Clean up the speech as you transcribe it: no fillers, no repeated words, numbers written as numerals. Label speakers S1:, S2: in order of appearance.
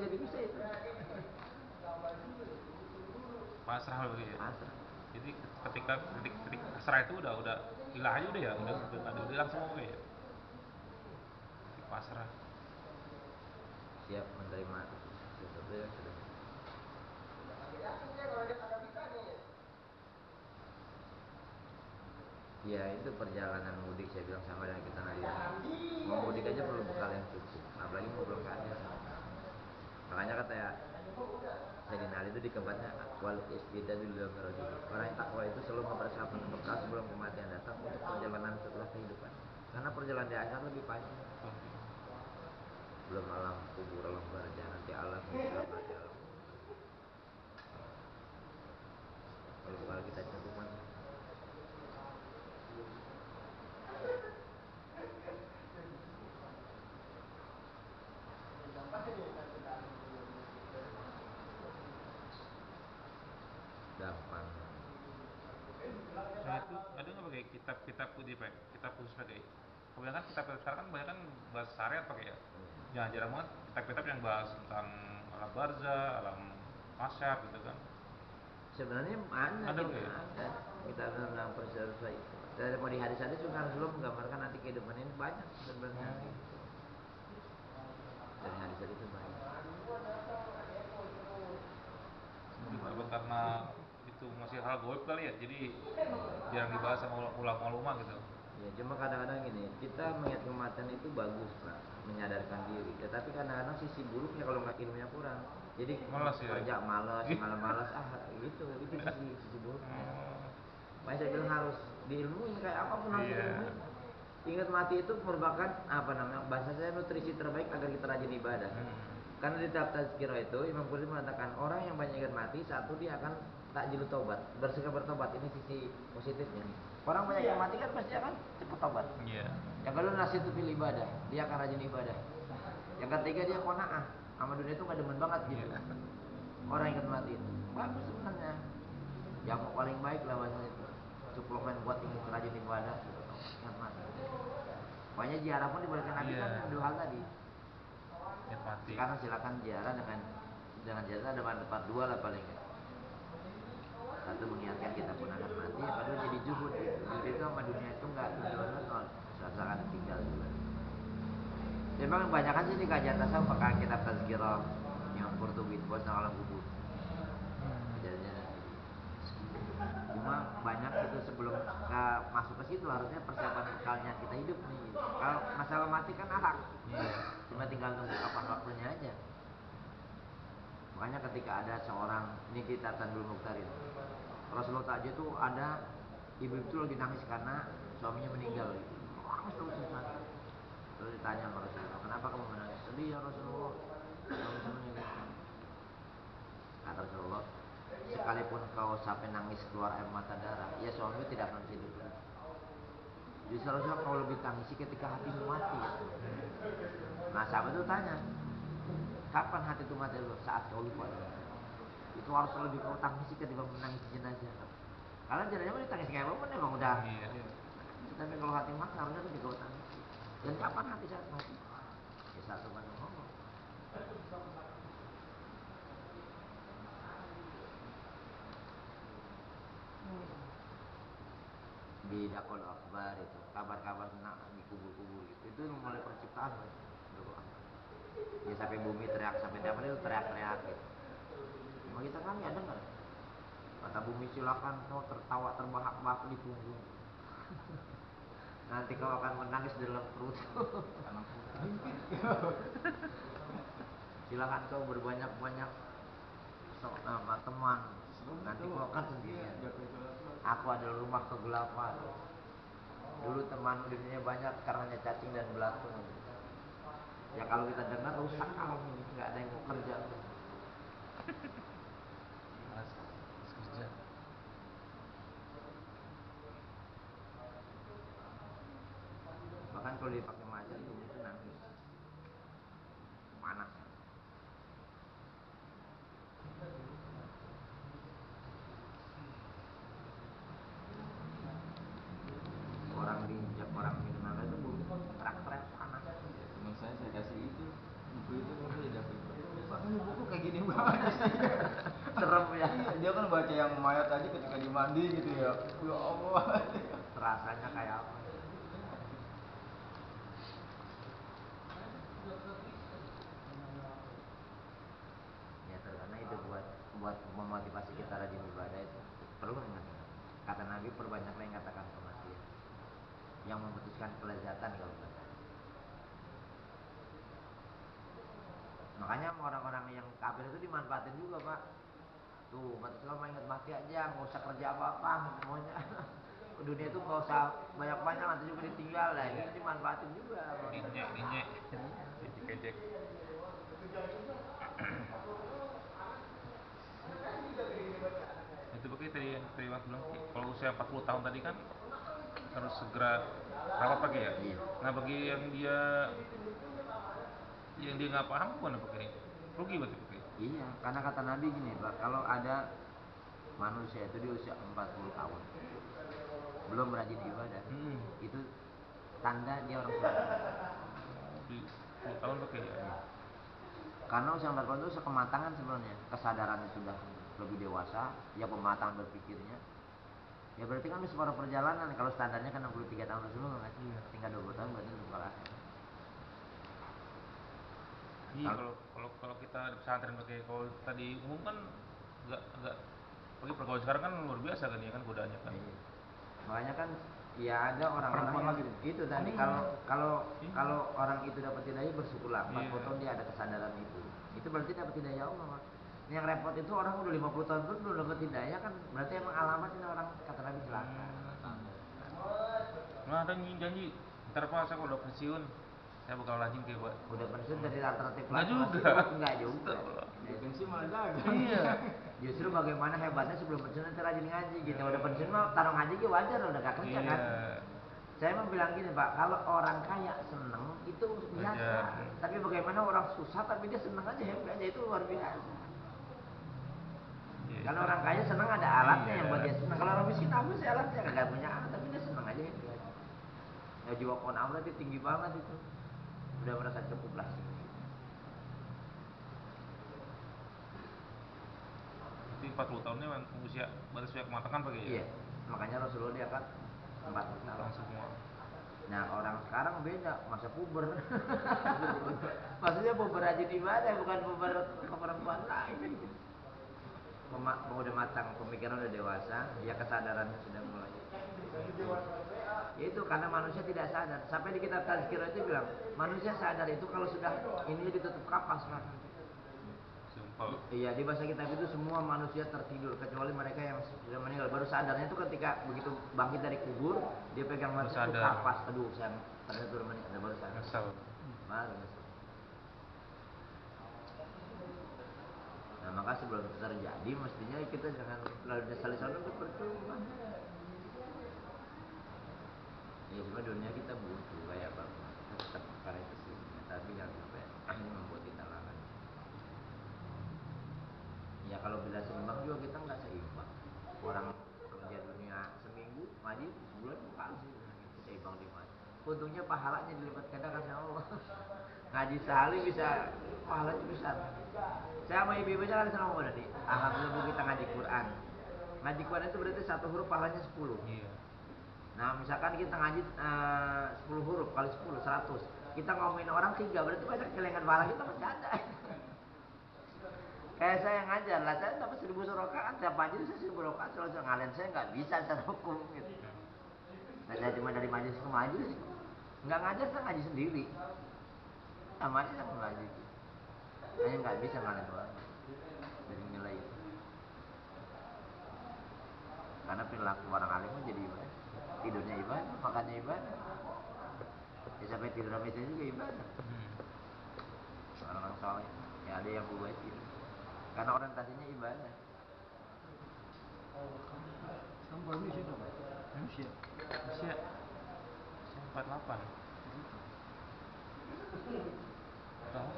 S1: bisa dipisah itu.
S2: Pasrah begitu ya.
S1: Pasrah.
S2: Jadi ketika pasrah itu udah hilang aja udah ya, udah hilang semua ya. Pasrah.
S1: Siap menerima sesuatu yang sudah. Ya itu perjalanan mudik saya bilang sama dengan kita nanti. Mau mudik aja perlu bekal yang cukup, apalagi mau belum kaya. Makanya kata ya Sayyidina Ali itu di keempatnya wal istidadul lil. Orang yang takwa itu selalu mempersiapkan bekal sebelum kematian datang untuk perjalanan setelah kehidupan. Karena perjalanan di akhirat lebih panjang. Belum alam kubur, alam barzah, nanti alam Islam, nanti alam. Kalau kita cakupan gampang.
S2: Nah itu ada nggak pakai kitab di kitab khusus pakai? Kebanyakan kitab sekarang kan banyak kan bahas syariat pakai ya. Jarang banget kitab-kitab yang bahas tentang alam barzah, alam mahsyar gitu kan.
S1: Sebenarnya
S2: Ada
S1: kita
S2: ya?
S1: ada kita tentang peristiwa itu. Dari di hadis-hadis juga Rasulullah menggambarkan nanti kehidupan ini banyak sebenarnya. Dari hadis-hadis itu banyak.
S2: Mungkin apa karena itu masih hal goib kali ya, jadi jarang dibahas sama ulama-ulama gitu.
S1: Ya, cuma kadang-kadang gini, kita mengingat kematian itu bagus Pak, menyadarkan diri. Ya, tapi kadang-kadang sisi buruknya kalau nggak ilmunya kurang, jadi
S2: Malas ya.
S1: kerja malas, malam-malas, itu sisi buruknya. Makanya saya bilang harus diilmuin kayak apapun harus diilmuin. Ingat mati itu merupakan apa namanya? Bahasa saya nutrisi terbaik agar kita rajin ibadah. Karena di kitab Tazkirah itu Imam Qurtubi mengatakan orang yang banyak ingat mati, satu dia akan takjil tobat, bersegera bertobat. Ini sisi positifnya. Orang banyak yang mati kan pasti akan cepat tobat. Yang kedua nasihat fil ibadah, dia akan rajin ibadah. Yang ketiga dia qanaah, sama dunia itu nggak demen banget gitu. Orang ingat mati itu bagus sebenarnya. Yang paling baik lah bahasa itu. Suplemen buat ingin rajin ibadah, ingat mati. Pokoknya ziarah pun dibolehkan Nabi kan dua hal tadi. Sekarang silakan ziarah dengan ziarah ada manfaat dua lah paling ya. Satu mengingatkan kita pun akan mati, yang kedua jadi zuhud. Zuhud itu sama dunia itu nggak dijual-jual, seakan tinggal juga. Memang kebanyakan sih di kajian tasawuf pakai kitab Tazkirah Imam Qurtubi buat alam kubur. Cuma banyak itu sebelum masuk ke situ harusnya persiapan bekalnya kita hidup nih. Kalau masalah mati kan ahak, cuma tinggal tunggu kapan waktunya aja. Makanya ketika ada seorang, ini kita Tanbul Mukhtarin, Rasulullah Ta'ala itu ada ibu itu lagi nangis karena suaminya meninggal. Nangis terus mati. Terus ditanya sama Rasulullah, kenapa kamu menangis? Sedih ya Rasulullah, suami meninggal. Kata Rasulullah, sekalipun kau sampai nangis keluar air mata darah, ya suamimu tidak akan hidup lagi. Justru harusnya kau lebih tangisi ketika hatimu mati. Nah sahabat itu tanya, kapan hati itu mati? Saat kau lupa. Itu harus lebih kau tangisi ketika menangis jenazah. Karena jenazah mau ditangis kayak apa memang udah. Tapi kalau hati mati harusnya lebih kau tangisi. Dan kapan hati saat mati? Ya saat Tuhan ngomong. Di Dakol Akbar itu kabar-kabar tentang di kubur-kubur gitu itu mulai perciptaan ya sampai bumi teriak sampai dapat itu teriak-teriak gitu. Cuma kita kan ya dengar kata bumi silakan kau tertawa terbahak-bahak di punggung. Nanti kau akan menangis di dalam perut. Silakan kau berbanyak-banyak teman. Nanti kau akan sendirian. Aku adalah rumah kegelapan. Dulu teman di dunia banyak karena hanya cacing dan belatung. Ya kalau kita dengar rusak alam ini, nggak ada yang mau kerja.
S2: Kerja.
S1: Bahkan kalau dipakai macan tubuh itu nangis, panas. Orang diinjak orang minum itu bumi teriak-teriak panas.
S3: Teman saya kasih itu buku itu kan dia dapat merinding banget sih.
S1: Serem ya.
S3: Dia kan baca yang mayat aja ketika di mandi gitu ya. Ya Allah.
S1: Rasanya kayak apa? Ya karena itu buat memotivasi kita rajin ibadah itu perlu ingat-ingat. Kata Nabi, perbanyaklah yang katakan kematian, yang memutuskan kelezatan kalau kata. Makanya orang-orang yang kafir itu dimanfaatin juga, Pak. Tuh, mati selama ingat mati aja, nggak usah kerja apa-apa semuanya. Dunia itu nggak usah banyak-banyak, nanti juga ditinggal lah. Ini dimanfaatin juga.
S2: Dinyek, dikejek. Itu bagi tadi yang tadi Mas bilang, kalau usia 40 tahun tadi kan harus segera rawat pagi ya.
S1: Iya.
S2: Nah bagi yang dia nggak paham gimana pakai rugi berarti pakai.
S1: Iya, karena kata Nabi gini, Pak, kalau ada manusia itu di usia 40 tahun belum rajin ibadah, itu tanda dia orang surga.
S2: Di 10 tahun pakai ya.
S1: Iya. Karena usia 40 tahun itu kematangan sebenarnya, kesadarannya sudah lebih dewasa, ya pematangan berpikirnya. Ya berarti kan separuh perjalanan. Kalau standarnya kan 63 tahun Rasulullah kan.
S2: Iya.
S1: Tinggal 20 tahun berarti untuk kelar.
S2: Iya, kalau kita di pesantren pakai, kalau tadi umum kan nggak bagi pergaulan sekarang kan luar biasa kan ya kan godaannya kan.
S1: Iya. Makanya kan ya ada orang-orang
S3: Perempuan
S1: yang
S3: lagi
S1: itu tadi kalau orang itu dapat hidayah bersyukurlah. 40 tahun dia ada kesadaran itu. Itu berarti dapat hidayah Allah, Pak. Yang repot itu orang udah 50 tahun pun belum dapat hidayah kan, berarti emang alamat ini orang kata Nabi celaka.
S2: Nah ada janji ntar Pak saya kalau udah pensiun saya bakal rajin kayak Pak.
S1: Udah pensiun dari alternatif
S2: Enggak
S1: lain masih
S2: juga.
S1: enggak juga.
S3: Di pensi malah dagang.
S2: Iya.
S1: Justru bagaimana hebatnya sebelum pensiun nanti rajin ngaji gitu. Udah pensiun mah taruh ngaji gitu wajar, udah gak kerja kan. Saya mau bilang gini, Pak, kalau orang kaya seneng itu biasa.
S2: Wajar.
S1: Tapi bagaimana orang susah tapi dia seneng aja, happy aja, itu luar biasa.
S2: Iya.
S1: Kalau orang kaya seneng ada alatnya
S2: Iya,
S1: yang buat
S2: ada
S1: dia seneng. Kalau orang miskin apa sih alatnya, kagak punya alat tapi dia seneng aja, happy aja. Ya jiwa kona'ah itu tinggi banget itu. Udah merasa cukup lah sih.
S2: Jadi 40 tahunnya usia batas usia kematangan Pak ya.
S1: Iya. Makanya Rasulullah dia kan 40 tahun
S2: semua.
S1: Nah orang sekarang beda, masa puber. Maksudnya puber rajin ibadah, bukan puber keperempuan lagi. Udah matang, pemikiran udah dewasa, ya kesadarannya sudah mulai. Ya itu karena manusia tidak sadar. Sampai di kitab Tazkirah itu bilang, manusia sadar itu kalau sudah ini ditutup kapas, Pak.
S2: Sumpah.
S1: Iya, di bahasa kitab itu semua manusia tertidur kecuali mereka yang sudah meninggal. Baru sadarnya itu ketika begitu bangkit dari kubur, dia pegang mata itu kapas. Aduh, saya ternyata sudah meninggal, baru sadar.
S2: Nyesel.
S1: Baru nyesel. Nah, maka sebelum itu terjadi, mestinya kita jangan lalu nyesal sana itu percuma. Ya cuma dunia kita butuh kayak apa? Tetap karena itu sih. Tapi jangan sampai ini membuat kita lalai. Ya kalau bila seimbang juga kita nggak seimbang. Orang kerja dunia seminggu, ngaji sebulan bukan sih. Kita seimbang di mana? Untungnya pahalanya dilipat gandakan sama Allah. Ngaji sehari bisa pahalanya besar. Saya sama ibu-ibunya kan senang ngomong tadi. Alhamdulillah Bu, kita ngaji Quran. Ngaji Quran itu berarti satu huruf pahalanya 10.
S2: Iya.
S1: Nah misalkan kita ngaji 10 huruf kali 10, 100. Kita ngomongin orang 3, berarti banyak celengan pahala kita masih ada. Kayak saya ngajar lah, saya dapat 1000 rakaat tiap pagi itu saya 1000 rakaat selalu ngalen, saya nggak bisa secara hukum gitu. Nah, saya cuma dari majelis ke majelis, nggak ngajar saya ngaji sendiri, sama aja saya ngaji. Hanya nggak bisa ngalen doang dari nilai itu. Karena perilaku orang alim jadi ibadah, tidurnya ibadah, makannya ibadah, ya sampai tidur sama itu juga ibadah. Orang-orang soleh, ya ada yang buat itu. Karena orientasinya ibadah.
S3: Sampai ini sih Pak.
S2: Usia 48. Tahu?